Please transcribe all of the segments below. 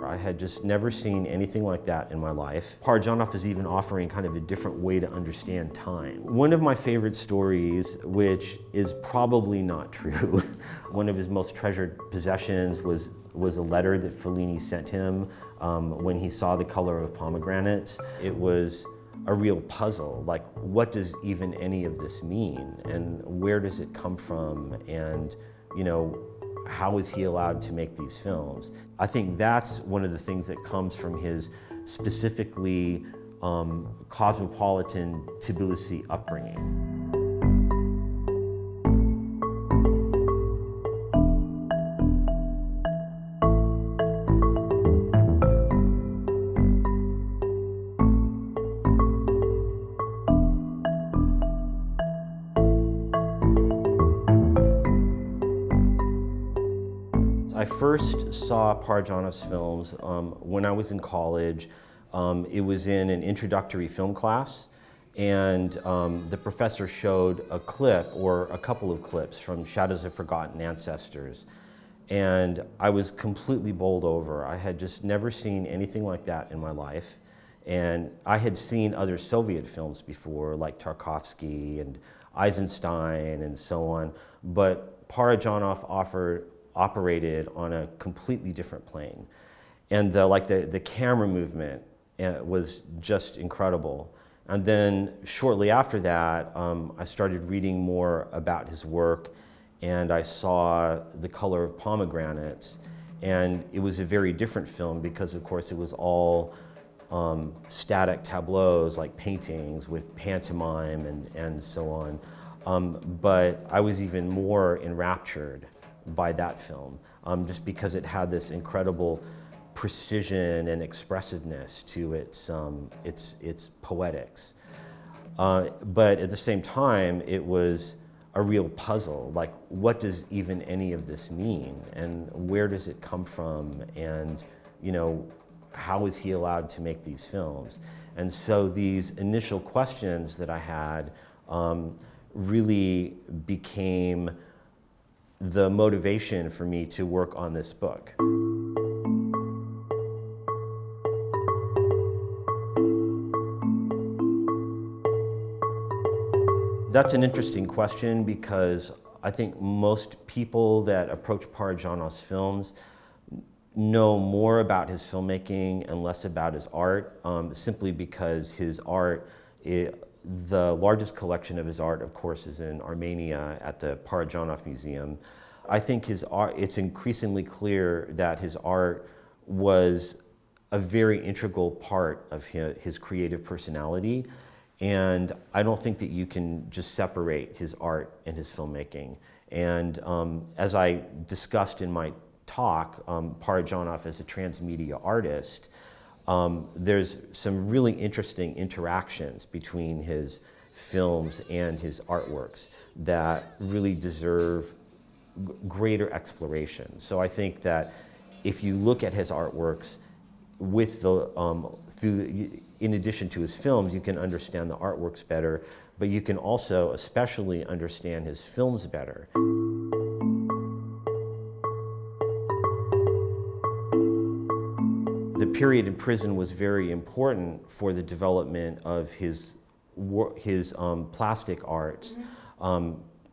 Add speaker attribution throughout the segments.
Speaker 1: I had just never seen anything like that in my life. Parajanov is even offering kind of a different way to understand time. One of my favorite stories, which is probably not true, one of his most treasured possessions was a letter that Fellini sent him when he saw The Color of Pomegranates. It was a real puzzle, like what does even any of this mean, and where does it come from, and how is he allowed to make these films? I think that's one of the things that comes from his specifically cosmopolitan Tbilisi upbringing. I first saw Parajanov's films when I was in college. It was in an introductory film class, and the professor showed a clip or a couple of clips from Shadows of Forgotten Ancestors. And I was completely bowled over. I had just never seen anything like that in my life. And I had seen other Soviet films before, like Tarkovsky and Eisenstein and so on, but Parajanov operated on a completely different plane. And the camera movement was just incredible. And then shortly after that, I started reading more about his work, and I saw The Color of Pomegranates. And it was a very different film because, of course, it was all static tableaus, like paintings with pantomime and so on. But I was even more enraptured by that film, just because it had this incredible precision and expressiveness to its poetics. But at the same time, it was a real puzzle, like what does even any of this mean, and where does it come from, and how is he allowed to make these films? And so these initial questions that I had really became the motivation for me to work on this book. That's an interesting question because I think most people that approach Parajanov's films know more about his filmmaking and less about his art, simply because his art, the largest collection of his art, of course, is in Armenia at the Parajanov Museum. I think his art, it's increasingly clear that his art was a very integral part of his creative personality. And I don't think that you can just separate his art and his filmmaking. And as I discussed in my talk, Parajanov as a transmedia artist, there's some really interesting interactions between his films and his artworks that really deserve greater exploration. So I think that if you look at his artworks with in addition to his films, you can understand the artworks better, but you can also especially understand his films better. The period in prison was very important for the development of his plastic arts,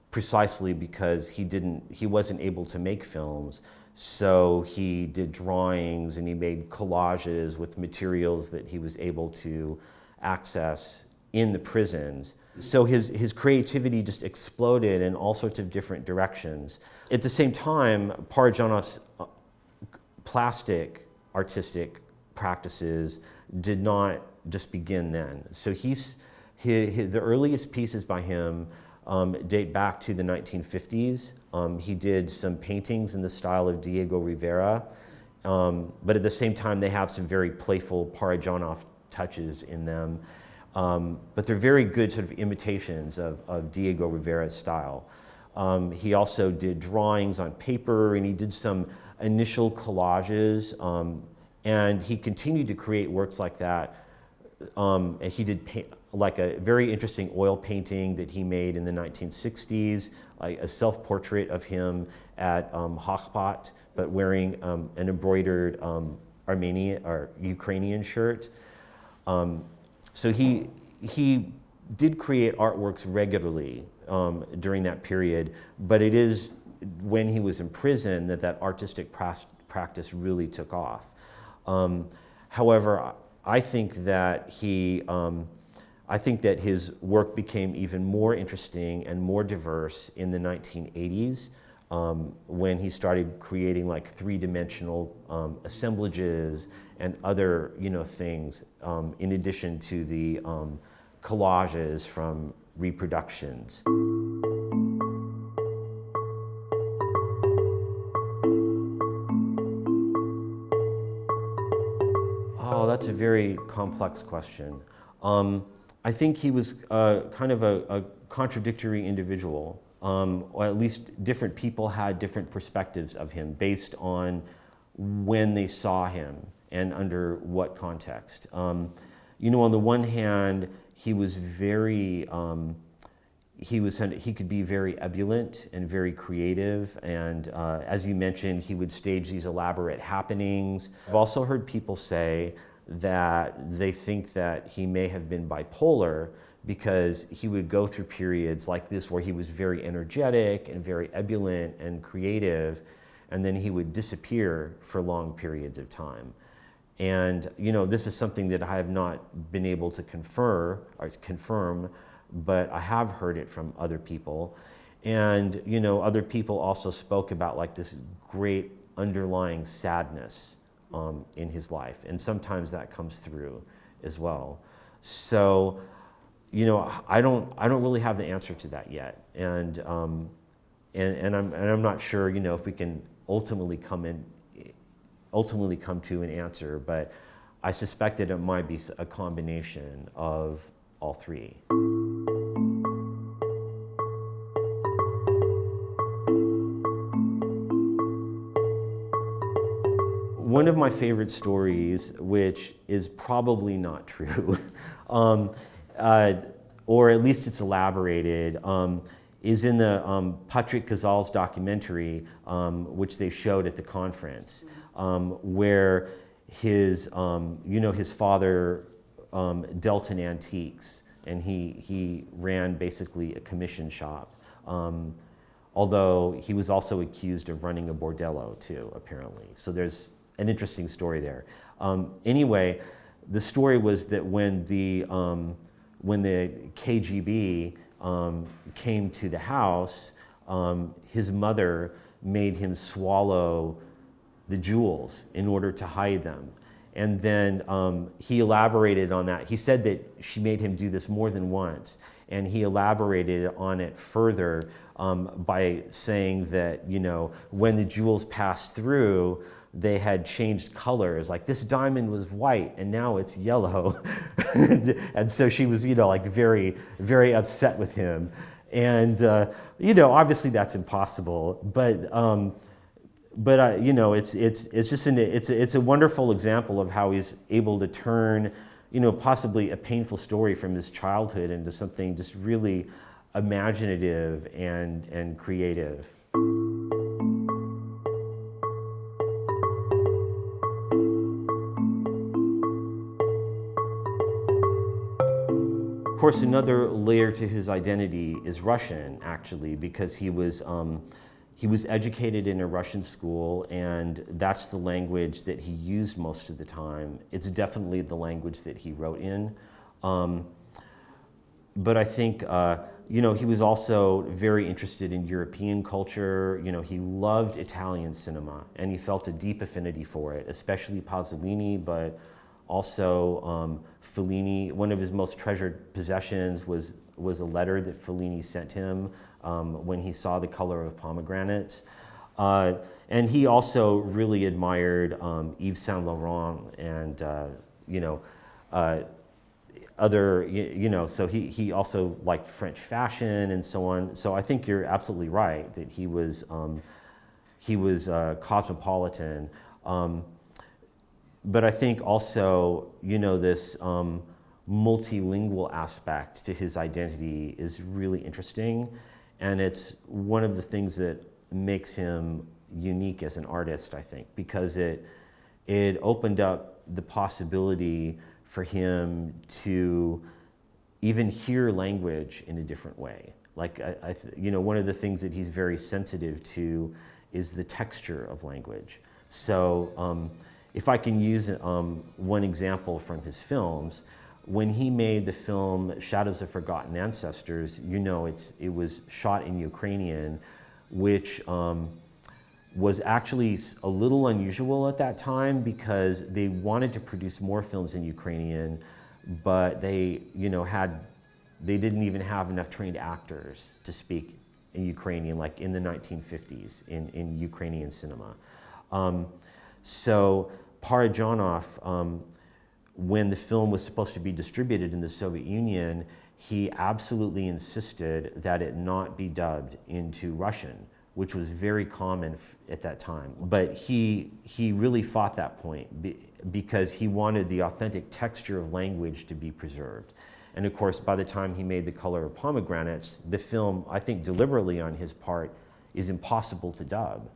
Speaker 1: precisely because he wasn't able to make films. So he did drawings and he made collages with materials that he was able to access in the prisons. So his creativity just exploded in all sorts of different directions. At the same time, Parajanov's plastic artistic practices did not just begin then. So the earliest pieces by him date back to the 1950s. He did some paintings in the style of Diego Rivera, but at the same time they have some very playful Parajanov touches in them. But they're very good sort of imitations of Diego Rivera's style. He also did drawings on paper, and he did some initial collages, and he continued to create works like that. And he did like a very interesting oil painting that he made in the 1960s, like a self-portrait of him at Hochbot, but wearing an embroidered Armenian or Ukrainian shirt. So he did create artworks regularly during that period, but it is when he was in prison that artistic practice really took off. However, I think that his work became even more interesting and more diverse in the 1980s when he started creating like three-dimensional assemblages and other things in addition to the collages from reproductions. Oh, that's a very complex question. I think he was kind of a contradictory individual, or at least different people had different perspectives of him based on when they saw him and under what context. On the one hand, he was very, he could be very ebullient and very creative, and as you mentioned, he would stage these elaborate happenings. I've also heard people say that they think that he may have been bipolar because he would go through periods like this where he was very energetic and very ebullient and creative, and then he would disappear for long periods of time. And this is something that I have not been able to confirm, but I have heard it from other people. And other people also spoke about like this great underlying sadness in his life, and sometimes that comes through as well. So, I don't really have the answer to that yet, and I'm not sure, if we can ultimately come to an answer, but I suspect that it might be a combination of all three. One of my favorite stories, which is probably not true, or at least it's elaborated, is in the Patrick Cazal's documentary, which they showed at the conference, where his father dealt in antiques, and he ran basically a commission shop. Although he was also accused of running a bordello too, apparently. So there's an interesting story there. Anyway, the story was that when the KGB came to the house, his mother made him swallow the jewels in order to hide them. And then he elaborated on that. He said that she made him do this more than once, and he elaborated on it further by saying that, when the jewels passed through, they had changed colors. Like, this diamond was white and now it's yellow. And so she was, like very, very upset with him. And, obviously that's impossible, but it's a wonderful example of how he's able to turn, possibly a painful story from his childhood into something just really imaginative and creative. Of course, another layer to his identity is Russian, actually, because he was educated in a Russian school, and that's the language that he used most of the time. It's definitely the language that he wrote in. But I think, he was also very interested in European culture. He loved Italian cinema, and he felt a deep affinity for it, especially Pasolini, but also Fellini. One of his most treasured possessions was a letter that Fellini sent him when he saw The Color of Pomegranates. And he also really admired Yves Saint Laurent and other, so he also liked French fashion and so on. So I think you're absolutely right that he was cosmopolitan. But I think also, this multilingual aspect to his identity is really interesting, and it's one of the things that makes him unique as an artist, I think, because it it opened up the possibility for him to even hear language in a different way. Like, one of the things that he's very sensitive to is the texture of language. So if I can use one example from his films, when he made the film Shadows of Forgotten Ancestors, it was shot in Ukrainian, which was actually a little unusual at that time because they wanted to produce more films in Ukrainian, but they didn't even have enough trained actors to speak in Ukrainian, like in the 1950s in Ukrainian cinema. So Parajanov, when the film was supposed to be distributed in the Soviet Union, he absolutely insisted that it not be dubbed into Russian, which was very common at that time. But he really fought that point because he wanted the authentic texture of language to be preserved. And of course, by the time he made The Color of Pomegranates, the film, I think deliberately on his part, is impossible to dub.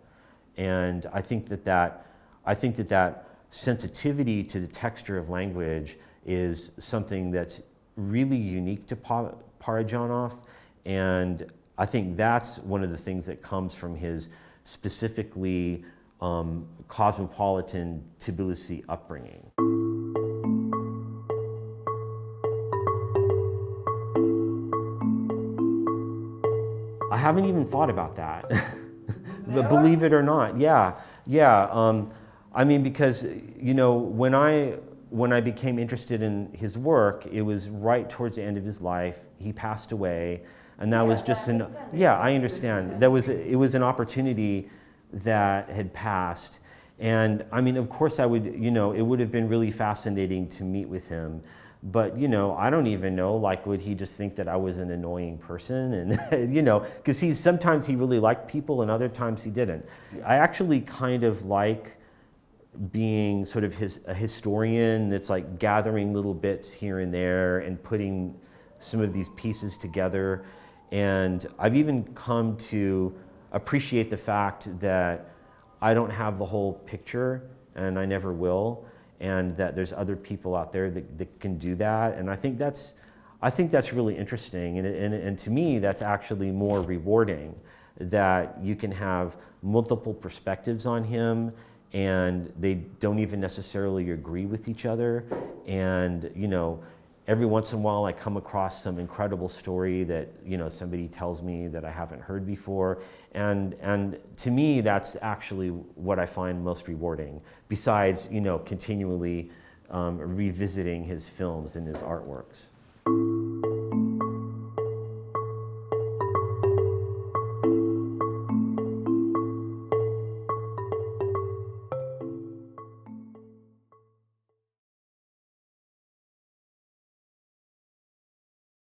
Speaker 1: And I think that sensitivity to the texture of language is something that's really unique to Parajanov, and I think that's one of the things that comes from his specifically cosmopolitan Tbilisi upbringing. I haven't even thought about that, but believe it or not, yeah. I mean, because when I became interested in his work, it was right towards the end of his life. He passed away, and that was just I understand. It was an opportunity that had passed, and I mean, of course, it would have been really fascinating to meet with him. But I don't even know, like, would he just think that I was an annoying person? And because sometimes he really liked people and other times he didn't. I actually kind of like being sort of a historian that's like gathering little bits here and there and putting some of these pieces together. And I've even come to appreciate the fact that I don't have the whole picture, and I never will, and that there's other people out there that can do that. And I think that's really interesting. And to me, that's actually more rewarding, that you can have multiple perspectives on him, and they don't even necessarily agree with each other. And every once in a while I come across some incredible story that somebody tells me that I haven't heard before. And to me, that's actually what I find most rewarding, besides continually revisiting his films and his artworks.